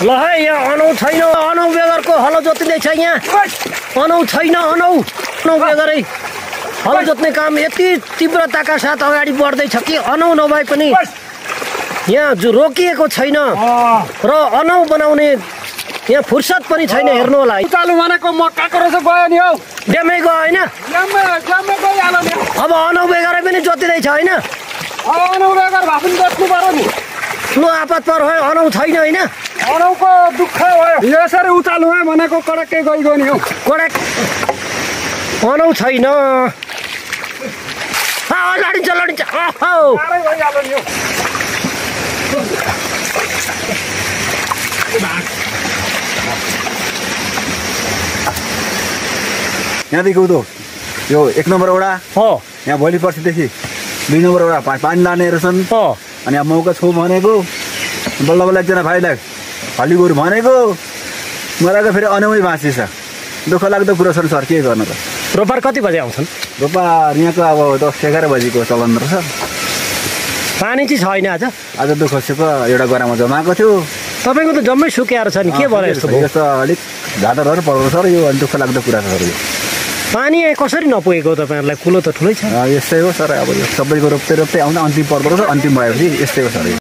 ल है यहाँ अनौ छैन अनौ बेगरको हलो जोतिँदैछ यहाँ अनौ छैन अनौ बेगरै हलो जोत्ने काम यति तीव्रताका साथ अगाडि बढ्दैछ कि अनौ नभए पनि यहाँ जो रोकिएको छैन र अनौ बनाउने यहाँ फुर्सद पनि छैन हेर्नु होला चालु भनेको मक्काको रहेछ गयो नि हौ डेमै गयो होइन अब अनौ बेगरै पनि जोतिँदैछ होइन अनौ बेगर भए पनि जोत्नु पर्यो नि लु आपत पर भयो अनौ छैन होइन अनौको दुःख भयो यसरी उचाल्नु है भनेको कडक्कै गइगयो नि हौ कडक अनौ छैन लडिन्छ यहाँदेखि उदो यो 1 नम्बर वडा हो यहाँ भोलि पर्सिदेखि 2 नम्बर वडा पानी लाने रहेछन् अनि अब मौका छु भनेको बल्ल बल्ल एकजना भाइलाई हल्ली गोरु भनेको मलाई त फेरि अनौै बाँचिछ दुःख लाग्दो कुरो छ सर के गर्नु त रोपार कति बजे आउँछन् रोपार यहाँको अब 10-11 बजीको चलन रहेछ पानी चाहिँ छैन आज दुःख सुख एउटा गरामा जमाएको थियो तपाईँको त जम्मै सुकेर छ नि के भयो यस्तो यो त अलिक झादरहरू पर्दो सर यो अनि दुःख लाग्दो कुरा छ सर यो पानी कसरी नपुगेको तपाईँहरूलाई कुलो त ठुलै छ यस्तै हो सर अब यो सबैको रोप्दै आउँदा अन्तिम पर्दो रहेछ अन्तिम भएपछि यस्तै हो सर